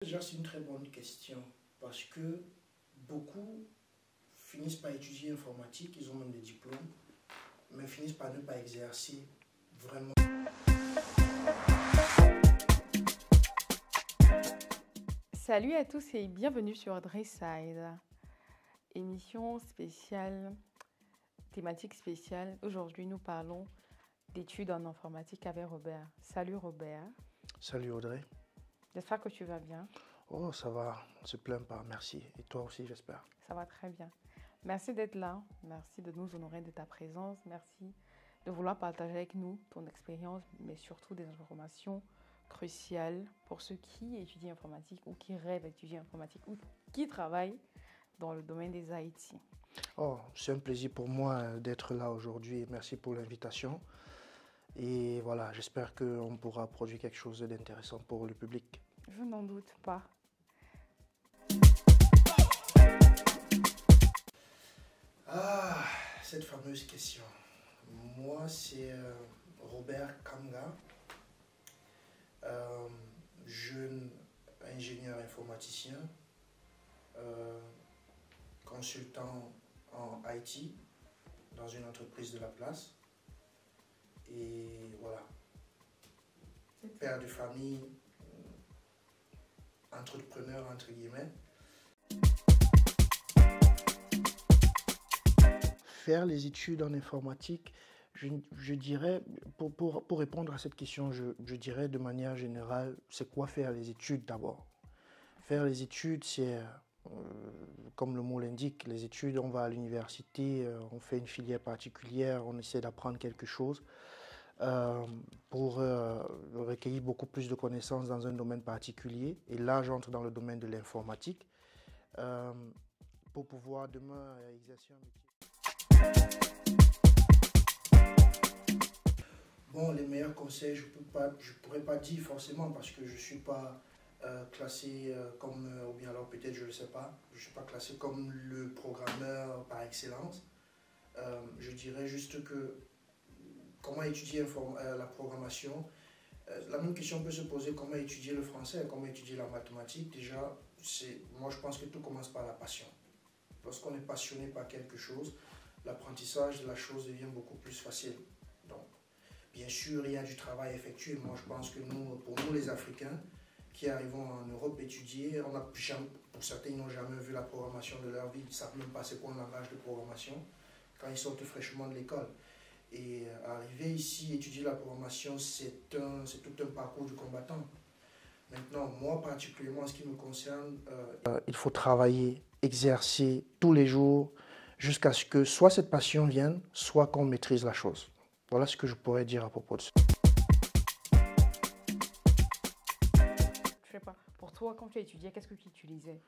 Déjà, c'est une très bonne question parce que beaucoup finissent par étudier informatique, ils ont même des diplômes, mais finissent par ne pas exercer vraiment. Salut à tous et bienvenue sur Dresside, émission spéciale, thématique spéciale. Aujourd'hui, nous parlons d'études en informatique avec Robert. Salut Robert. Salut Audrey. J'espère que tu vas bien. Oh, ça va, on ne se plaint pas, merci. Et toi aussi, j'espère. Ça va très bien. Merci d'être là, merci de nous honorer de ta présence, merci de vouloir partager avec nous ton expérience, mais surtout des informations cruciales pour ceux qui étudient informatique ou qui rêvent d'étudier informatique ou qui travaillent dans le domaine des IT. Oh, c'est un plaisir pour moi d'être là aujourd'hui. Merci pour l'invitation. Et voilà, j'espère qu'on pourra produire quelque chose d'intéressant pour le public. Je n'en doute pas. Ah, cette fameuse question. Moi, c'est Robert Kamga, jeune ingénieur informaticien, consultant en IT dans une entreprise de la place. Et voilà, père de famille, entrepreneur entre guillemets. Faire les études en informatique, je dirais, pour répondre à cette question, je dirais de manière générale, c'est quoi faire les études d'abord? Faire les études, c'est, comme le mot l'indique, les études, on va à l'université, on fait une filière particulière, on essaie d'apprendre quelque chose pour recueillir beaucoup plus de connaissances dans un domaine particulier. Et là, j'entre dans le domaine de l'informatique pour pouvoir demain exercer un métier. Bon, les meilleurs conseils, je pourrais pas dire forcément parce que je ne suis pas classé comme, ou bien alors peut-être je ne le sais pas, je ne suis pas classé comme le programmeur par excellence. Je dirais juste que comment étudier la programmation. La même question peut se poser, comment étudier le français, comment étudier la mathématique. Déjà, moi je pense que tout commence par la passion. Lorsqu'on est passionné par quelque chose, l'apprentissage de la chose devient beaucoup plus facile. Donc, bien sûr, il y a du travail effectué. Moi, je pense que pour nous les Africains, qui arrivons en Europe étudier, pour certains, ils n'ont jamais vu la programmation de leur vie, ils ne savent même pas c'est quoi un langage de programmation quand ils sortent fraîchement de l'école. Et arriver ici, étudier la programmation, c'est tout un parcours du combattant. Maintenant, moi particulièrement, en ce qui me concerne, il faut travailler, exercer tous les jours jusqu'à ce que soit cette passion vienne, soit qu'on maîtrise la chose. Voilà ce que je pourrais dire à propos de ça. Je sais pas. Pour toi, quand tu as étudié, qu'est-ce que tu utilisais?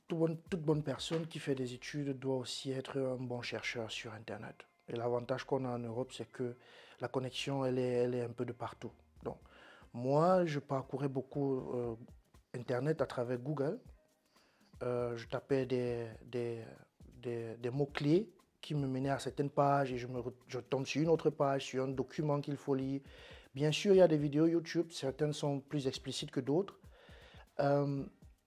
Toute bonne personne qui fait des études doit aussi être un bon chercheur sur Internet. Et l'avantage qu'on a en Europe, c'est que la connexion, elle est un peu de partout. Donc, moi, je parcourais beaucoup Internet à travers Google. Je tapais des mots-clés qui me menaient à certaines pages et je tombe sur une autre page, sur un document qu'il faut lire. Bien sûr, il y a des vidéos YouTube, certaines sont plus explicites que d'autres.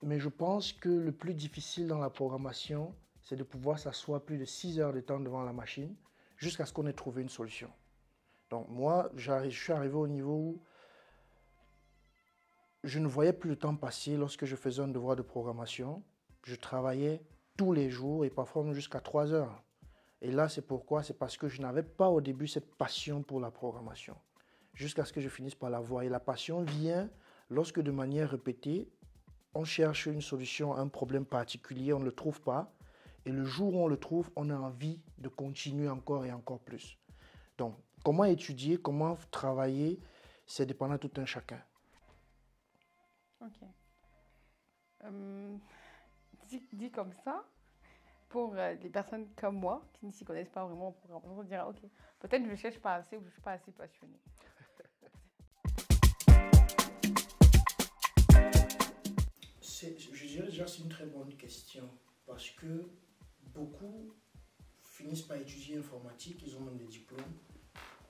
Mais je pense que le plus difficile dans la programmation, c'est de pouvoir s'asseoir plus de 6 heures de temps devant la machine jusqu'à ce qu'on ait trouvé une solution. Donc moi, je suis arrivé au niveau où je ne voyais plus le temps passer lorsque je faisais un devoir de programmation. Je travaillais tous les jours et parfois même jusqu'à 3 heures. Et là, c'est pourquoi? C'est parce que je n'avais pas au début cette passion pour la programmation. Jusqu'à ce que je finisse par la voir. Et la passion vient lorsque de manière répétée, on cherche une solution à un problème particulier, on ne le trouve pas. Et le jour où on le trouve, on a envie de continuer encore et encore plus. Donc, comment étudier, comment travailler, c'est dépendant de tout un chacun. Ok. Dit comme ça, pour les personnes comme moi, qui ne s'y connaissent pas vraiment en programmation, on dirait, ok, peut-être je ne cherche pas assez ou je ne suis pas assez passionnée. Je dirais déjà que c'est une très bonne question parce que beaucoup finissent par étudier informatique, ils ont même des diplômes,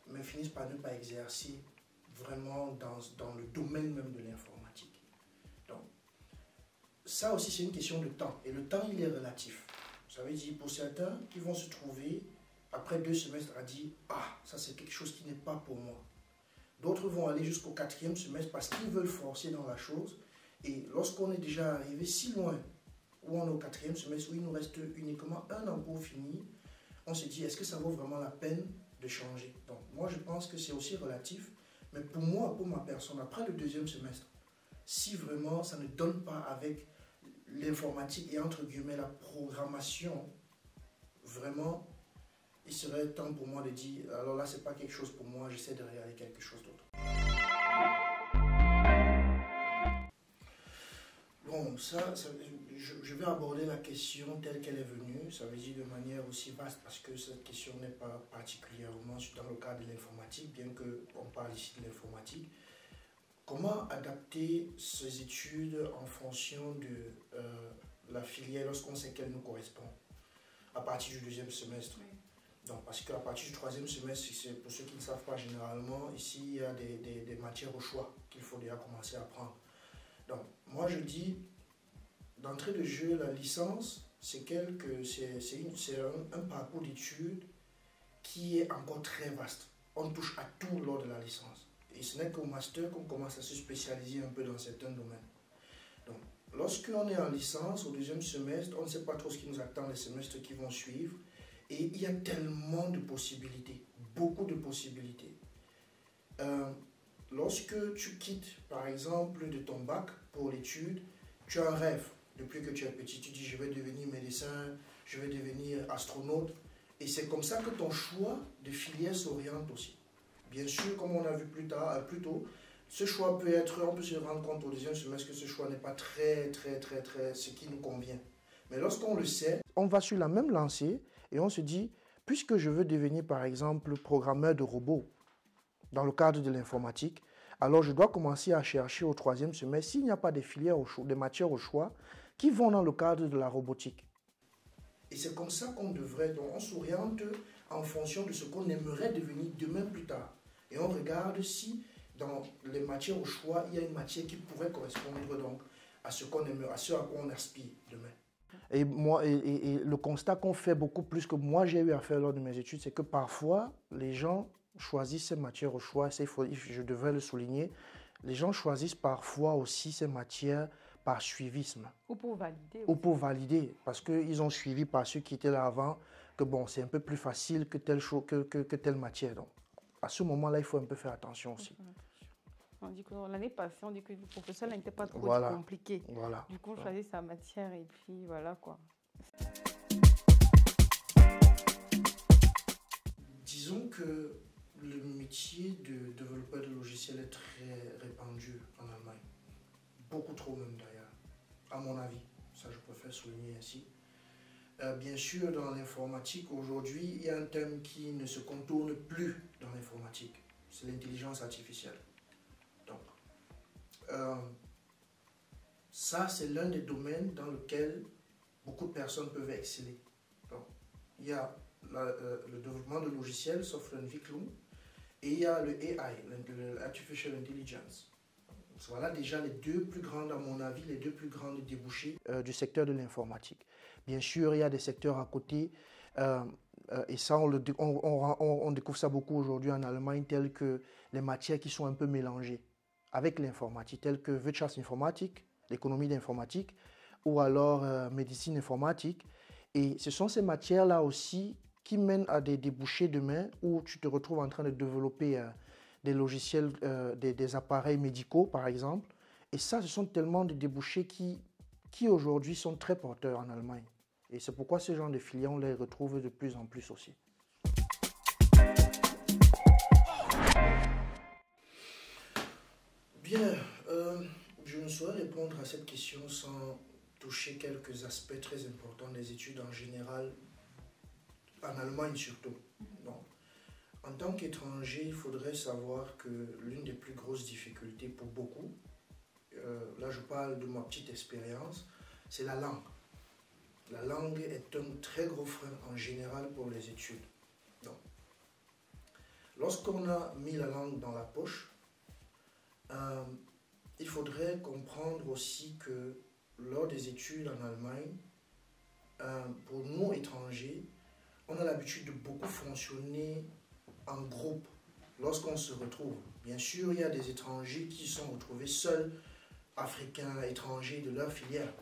mais finissent par ne pas exercer vraiment dans le domaine même de l'informatique. Donc, ça aussi, c'est une question de temps. Et le temps, il est relatif. Ça veut dire, pour certains qui vont se trouver, après 2 semestres, à dire « Ah, ça c'est quelque chose qui n'est pas pour moi ». D'autres vont aller jusqu'au 4e semestre parce qu'ils veulent forcer dans la chose. Et lorsqu'on est déjà arrivé si loin, où on est au 4e semestre, où il nous reste uniquement 1 an pour finir, on se dit, est-ce que ça vaut vraiment la peine de changer? Donc, moi, je pense que c'est aussi relatif. Mais pour moi, pour ma personne, après le 2e semestre, si vraiment ça ne donne pas avec l'informatique et entre guillemets la programmation, vraiment, il serait temps pour moi de dire, alors là, c'est pas quelque chose pour moi, j'essaie de regarder quelque chose d'autre. Bon, je vais aborder la question telle qu'elle est venue, ça veut dire de manière aussi vaste, parce que cette question n'est pas particulièrement dans le cadre de l'informatique, bien qu'on parle ici de l'informatique. Comment adapter ces études en fonction de la filière lorsqu'on sait qu'elle nous correspond à partir du 2e semestre? Oui. Donc, parce qu'à partir du 3e semestre, pour ceux qui ne savent pas, généralement, ici, il y a des matières au choix qu'il faut déjà commencer à prendre. Donc, moi, je dis, d'entrée de jeu, la licence, c'est un parcours d'études qui est encore très vaste. On touche à tout lors de la licence. Et ce n'est qu'au master qu'on commence à se spécialiser un peu dans certains domaines. Donc, lorsqu'on est en licence, au 2e semestre, on ne sait pas trop ce qui nous attend les semestres qui vont suivre. Et il y a tellement de possibilités, beaucoup de possibilités. Lorsque tu quittes, par exemple, de ton bac pour l'étude, tu as un rêve. Depuis que tu es petit, tu dis je vais devenir médecin, je vais devenir astronaute. Et c'est comme ça que ton choix de filière s'oriente aussi. Bien sûr, comme on a vu plus tôt, ce choix peut être, on peut se rendre compte au 2e semestre que ce choix n'est pas très ce qui nous convient. Mais lorsqu'on le sait, on va sur la même lancée et on se dit, puisque je veux devenir par exemple programmeur de robots dans le cadre de l'informatique, alors je dois commencer à chercher au 3e semestre s'il n'y a pas des filières, des matières au choix qui vont dans le cadre de la robotique. Et c'est comme ça qu'on devrait, donc on s'oriente en fonction de ce qu'on aimerait devenir demain plus tard. Et on regarde si dans les matières au choix, il y a une matière qui pourrait correspondre donc à ce qu'on aimerait, à ce à quoi on aspire demain. Et le constat qu'on fait beaucoup plus que moi j'ai eu à faire lors de mes études, c'est que parfois les gens choisissent ces matières au choix, je devrais le souligner, les gens choisissent parfois aussi ces matières par suivisme. Ou pour valider. Ou pour valider, parce qu'ils ont suivi par ceux qui étaient là avant, que bon, c'est un peu plus facile que telle matière. Donc, à ce moment-là, il faut un peu faire attention aussi. On dit que l'année passée, on dit que le professeur n'était pas trop voilà. compliqué. Voilà. Du coup, on choisit sa matière et puis voilà quoi. Disons que le métier de développeur de logiciels est très répandu en Allemagne. Beaucoup trop même d'ailleurs, à mon avis. Ça, je préfère souligner ainsi. Bien sûr, dans l'informatique, aujourd'hui, il y a un thème qui ne se contourne plus dans l'informatique. C'est l'intelligence artificielle. Donc, ça, c'est l'un des domaines dans lequel beaucoup de personnes peuvent exceller. Donc, il y a le développement de logiciels, Softwareentwicklung, et il y a le AI, l'Artificial Intelligence. Voilà déjà les 2 plus grandes, à mon avis, les 2 plus grandes débouchés du secteur de l'informatique. Bien sûr, il y a des secteurs à côté, et ça, on découvre ça beaucoup aujourd'hui en Allemagne, tels que les matières qui sont un peu mélangées avec l'informatique, telles que Wirtschaftsinformatik, l'économie d'informatique, ou alors médecine informatique. Et ce sont ces matières-là aussi qui mènent à des débouchés demain où tu te retrouves en train de développer des logiciels, des appareils médicaux, par exemple. Et ça, ce sont tellement de débouchés qui aujourd'hui sont très porteurs en Allemagne. Et c'est pourquoi ce genre de filières, on les retrouve de plus en plus aussi. Bien, je ne saurais répondre à cette question sans toucher quelques aspects très importants des études en général, en Allemagne surtout. Donc, en tant qu'étranger, il faudrait savoir que l'une des plus grosses difficultés pour beaucoup, là je parle de ma petite expérience, c'est la langue. La langue est un très gros frein en général pour les études. Donc, lorsqu'on a mis la langue dans la poche, il faudrait comprendre aussi que lors des études en Allemagne, pour nous étrangers, on a l'habitude de beaucoup fonctionner en groupe lorsqu'on se retrouve. Bien sûr, il y a des étrangers qui sont retrouvés seuls, africains, étrangers de leur filière.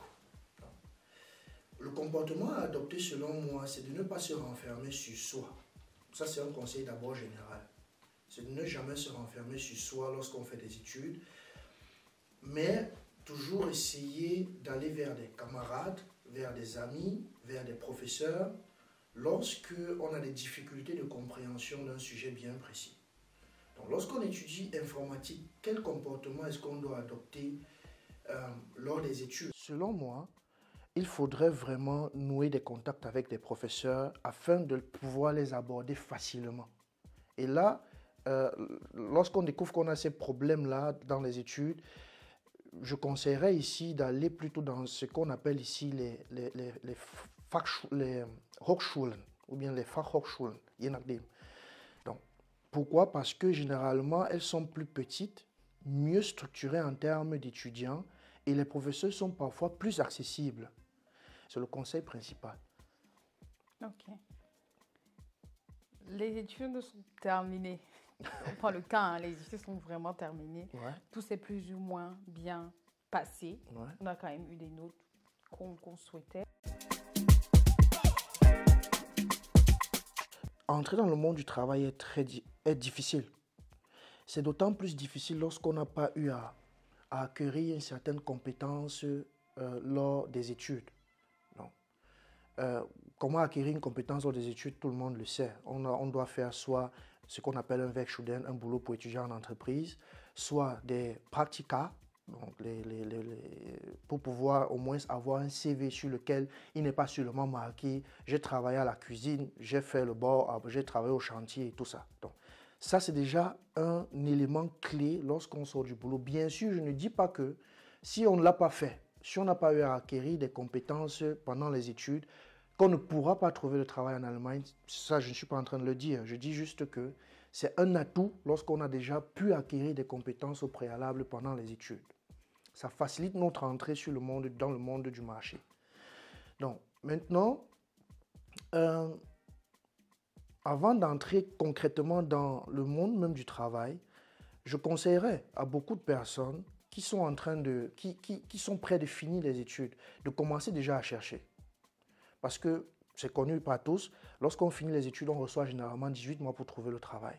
Le comportement à adopter selon moi, c'est de ne pas se renfermer sur soi. Ça, c'est un conseil d'abord général. C'est de ne jamais se renfermer sur soi lorsqu'on fait des études, mais toujours essayer d'aller vers des camarades, vers des amis, vers des professeurs, lorsque on a des difficultés de compréhension d'un sujet bien précis. Donc, lorsqu'on étudie informatique, quel comportement est-ce qu'on doit adopter lors des études? Selon moi, il faudrait vraiment nouer des contacts avec des professeurs afin de pouvoir les aborder facilement. Et là, lorsqu'on découvre qu'on a ces problèmes-là dans les études, je conseillerais ici d'aller plutôt dans ce qu'on appelle ici les Hochschulen ou bien les Fachhochschulen, je ne sais pas. Donc, pourquoi? Parce que généralement, elles sont plus petites, mieux structurées en termes d'étudiants et les professeurs sont parfois plus accessibles. C'est le conseil principal. Ok. Les études sont terminées. On prend le cas, hein, les études sont vraiment terminées. Ouais. Tout s'est plus ou moins bien passé. Ouais. On a quand même eu des notes qu'on souhaitait. Entrer dans le monde du travail est difficile. C'est d'autant plus difficile lorsqu'on n'a pas eu à acquérir une certaine compétence lors des études. Donc, comment acquérir une compétence lors des études, tout le monde le sait. On doit faire soit ce qu'on appelle un Werkstudent, un boulot pour étudier en entreprise, soit des practica, donc pour pouvoir au moins avoir un CV sur lequel il n'est pas seulement marqué « j'ai travaillé à la cuisine, j'ai fait le bord, j'ai travaillé au chantier » et tout ça. Donc, ça, c'est déjà un élément clé lorsqu'on sort du boulot. Bien sûr, je ne dis pas que si on ne l'a pas fait, si on n'a pas eu à acquérir des compétences pendant les études, qu'on ne pourra pas trouver le travail en Allemagne. Ça, je ne suis pas en train de le dire. Je dis juste que c'est un atout lorsqu'on a déjà pu acquérir des compétences au préalable pendant les études. Ça facilite notre entrée dans le monde du marché. Donc, maintenant, avant d'entrer concrètement dans le monde même du travail, je conseillerais à beaucoup de personnes qui sont qui sont prêts de finir les études, de commencer déjà à chercher. Parce que c'est connu par tous, lorsqu'on finit les études, on reçoit généralement 18 mois pour trouver le travail.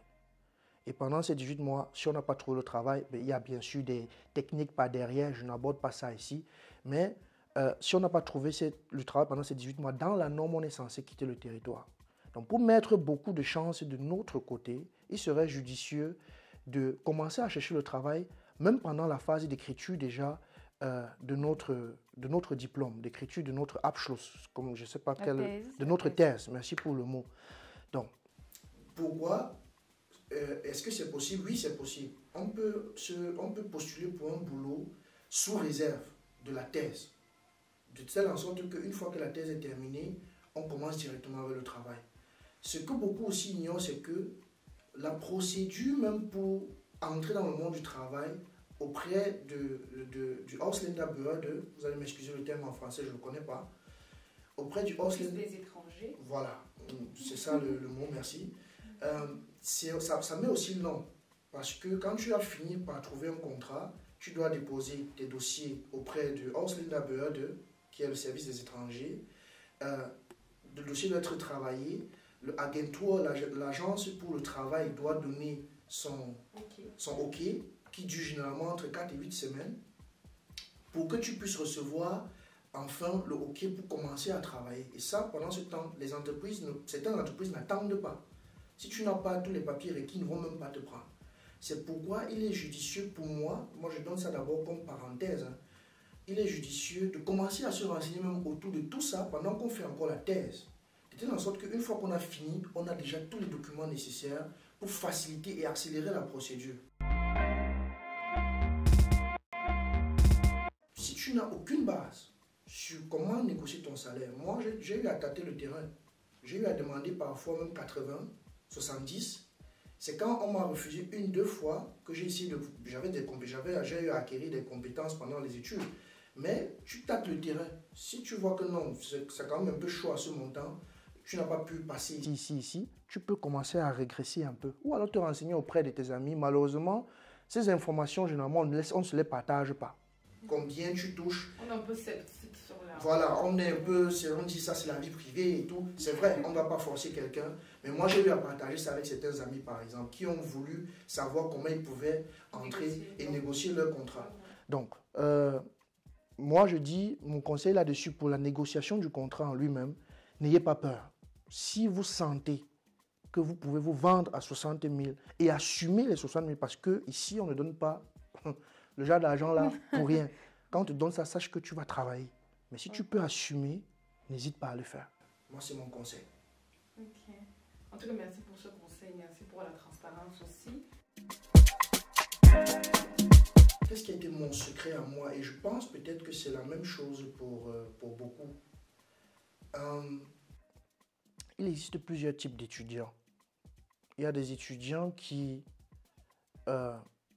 Et pendant ces 18 mois, si on n'a pas trouvé le travail, il y a bien sûr des techniques par derrière, je n'aborde pas ça ici. Mais si on n'a pas trouvé le travail pendant ces 18 mois, dans la norme, on est censé quitter le territoire. Donc pour mettre beaucoup de chances de notre côté, il serait judicieux de commencer à chercher le travail, même pendant la phase d'écriture déjà, de notre diplôme, d'écriture de notre Abschluss, comme je ne sais pas de notre thèse. Merci pour le mot. Donc, pourquoi est-ce que c'est possible? Oui, c'est possible. On peut postuler pour un boulot sous réserve de la thèse, de telle en sorte qu'une fois que la thèse est terminée, on commence directement avec le travail. Ce que beaucoup aussi ignorent, c'est que la procédure même pour entrer dans le monde du travail auprès du Ausländerbehörde, vous allez m'excuser le terme en français, je ne le connais pas, auprès du Ausländerbehörde. Des étrangers. Voilà, c'est ça le mot, merci. Ça met aussi le nom, parce que quand tu as fini par trouver un contrat, tu dois déposer tes dossiers auprès du Ausländerbehörde, qui est le service des étrangers. Le dossier doit être travaillé. L'agence pour le travail doit donner son OK, qui dure généralement entre 4 et 8 semaines, pour que tu puisses recevoir enfin le OK pour commencer à travailler. Et ça, pendant ce temps, certaines entreprises n'attendent pas. Si tu n'as pas tous les papiers requis, ils ne vont même pas te prendre. C'est pourquoi il est judicieux pour moi je donne ça d'abord comme parenthèse, hein, il est judicieux de commencer à se renseigner même autour de tout ça pendant qu'on fait encore la thèse. De telle sorte qu'une fois qu'on a fini, on a déjà tous les documents nécessaires pour faciliter et accélérer la procédure. Si tu n'as aucune base sur comment négocier ton salaire, moi j'ai eu à tâter le terrain. J'ai eu à demander parfois même 80, 70. C'est quand on m'a refusé une, deux fois que j'ai essayé de... J'ai eu à acquérir des compétences pendant les études. Mais tu tâtes le terrain. Si tu vois que non, c'est quand même un peu chaud à ce montant, tu n'as pas pu passer ici, tu peux commencer à régresser un peu. Ou alors te renseigner auprès de tes amis. Malheureusement, ces informations, généralement, on ne se les partage pas. Combien tu touches. On est un peu sceptique sur la... Voilà, on est un peu, on dit ça c'est la vie privée et tout. C'est vrai, on ne va pas forcer quelqu'un. Mais moi j'ai eu à partager ça avec certains amis par exemple, qui ont voulu savoir comment ils pouvaient entrer et négocier leur contrat. Donc, moi je dis, mon conseil là-dessus pour la négociation du contrat en lui-même, n'ayez pas peur. Si vous sentez que vous pouvez vous vendre à 60 000 et assumer les 60 000 parce que ici on ne donne pas le genre d'argent là pour rien. Quand on te donne ça, sache que tu vas travailler. Mais si tu peux assumer, n'hésite pas à le faire. Moi, c'est mon conseil. Ok. En tout cas, merci pour ce conseil. Merci pour la transparence aussi. Qu'est-ce qui a été mon secret à moi? Et je pense peut-être que c'est la même chose pour beaucoup. Il existe plusieurs types d'étudiants. Il y a des étudiants qui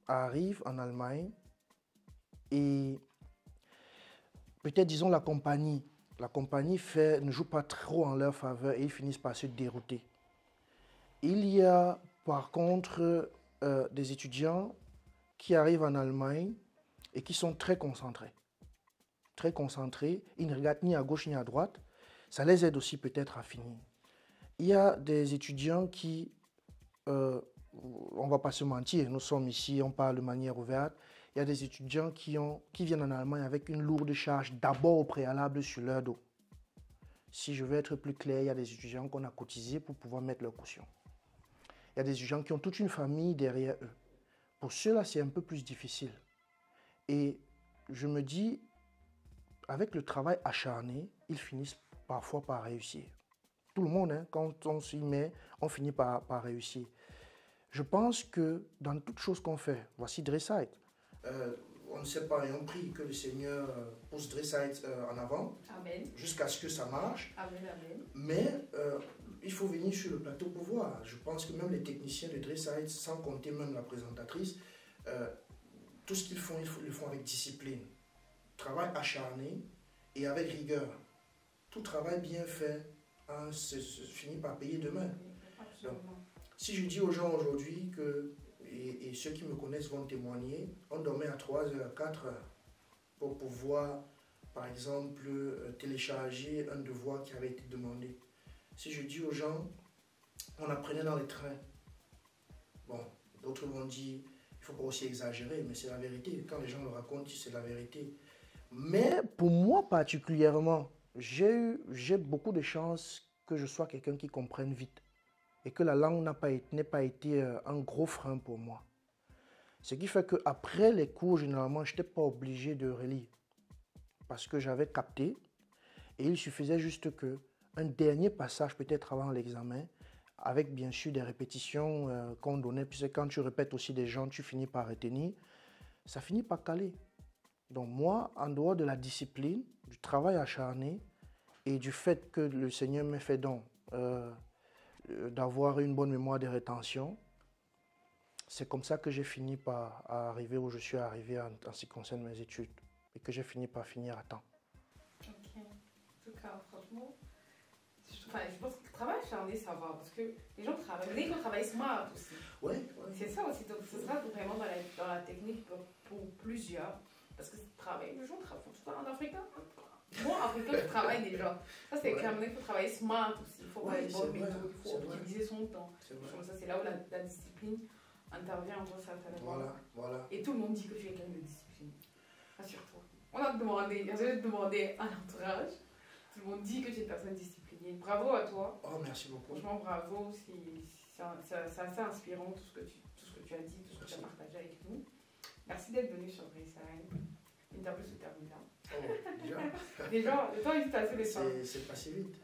arrivent en Allemagne et peut-être, disons, la compagnie ne joue pas trop en leur faveur et ils finissent par se dérouter. Il y a, par contre, des étudiants qui arrivent en Allemagne et qui sont très concentrés. Très concentrés, ils ne regardent ni à gauche ni à droite. Ça les aide aussi peut-être à finir. Il y a des étudiants qui, on ne va pas se mentir, nous sommes ici, on parle de manière ouverte. Il y a des étudiants qui viennent en Allemagne avec une lourde charge d'abord au préalable sur leur dos. Si je veux être plus clair, il y a des étudiants qu'on a cotisés pour pouvoir mettre leur caution. Il y a des étudiants qui ont toute une famille derrière eux. Pour ceux-là, c'est un peu plus difficile. Et je me dis, avec le travail acharné, ils finissent parfois par réussir. Tout le monde, hein, quand on s'y met, on finit par réussir. Je pense que dans toute chose qu'on fait, voici Dressite. On ne sait pas et on prie que le Seigneur pousse Dressite en avant. Amen. Jusqu'à ce que ça marche. Amen, amen. Mais il faut venir sur le plateau pour voir. Je pense que même les techniciens de Dressite, sans compter même la présentatrice, tout ce qu'ils font, ils le font avec discipline. Travail acharné et avec rigueur. Tout travail bien fait finit par payer demain. Donc, si je dis aux gens aujourd'hui que, et ceux qui me connaissent vont témoigner, on dormait à 3 heures, 4 heures pour pouvoir, par exemple, télécharger un devoir qui avait été demandé. Si je dis aux gens, on apprenait dans les trains. Bon, d'autres vont dire, il ne faut pas aussi exagérer, mais c'est la vérité. Quand les gens le racontent, c'est la vérité. Mais pour moi particulièrement, j'ai beaucoup de chance que je sois quelqu'un qui comprenne vite et que la langue n'ait pas été un gros frein pour moi. Ce qui fait qu'après les cours, généralement, je n'étais pas obligé de relire parce que j'avais capté et il suffisait juste qu'un dernier passage, peut-être avant l'examen, avec bien sûr des répétitions qu'on donnait, puisque quand tu répètes aussi des gens, tu finis par retenir, ça finit par caler. Donc moi, en dehors de la discipline, du travail acharné et du fait que le Seigneur m'ait fait don d'avoir une bonne mémoire de rétention, c'est comme ça que j'ai fini par arriver où je suis arrivé en ce qui concerne mes études et que j'ai fini par finir à temps. Ok. En tout cas, franchement, je pense que le travail acharné, ça va parce que les gens travaillent smart aussi. Ouais. C'est ça aussi. Donc, ce sera vraiment dans la technique pour plusieurs. Parce que les gens travaillent tout le temps en Afrique. Moi, en Afrique, je travaille déjà. Ça, c'est clairement qu'il faut travailler smart aussi. Il faut avoir une bonne méthode, il faut optimiser son temps. Ça, c'est là où la discipline intervient entre certaines fois. Voilà. Et tout le monde dit que tu es quelqu'un de discipliné. Rassure-toi. On a demandé à l'entourage. Tout le monde dit que tu es une personne disciplinée. Bravo à toi. Oh, merci beaucoup. Franchement, bravo. C'est assez inspirant tout ce que tu as dit, tout ce que tu as partagé avec nous. Merci d'être venu sur Dressite. L'interview se termine là. Oh, déjà, le temps est passé le temps. C'est passé vite.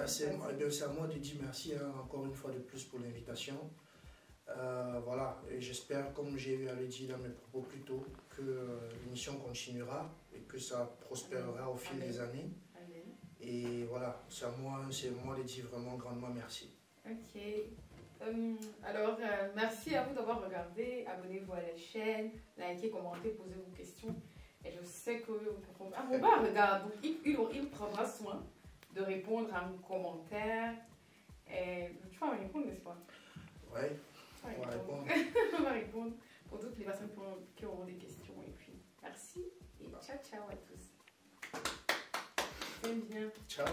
C'est à moi de dire merci encore une fois de plus pour l'invitation. Voilà, et j'espère, comme j'ai eu à le dire dans mes propos plus tôt, que l'émission continuera et que ça prospérera au fil des années. Amen. Et voilà, c'est à moi de dire vraiment grandement merci. Ok. Merci à vous d'avoir regardé. Abonnez-vous à la chaîne, likez, commentez, posez vos questions. Et je sais que mon père regarde, donc il prendra soin de répondre à vos commentaires. Et tu vas me répondre, n'est-ce pas? Oui, on va répondre. On va répondre pour toutes les personnes qui auront des questions. Et puis, merci et ciao, ciao à tous. C'est bien. Ciao.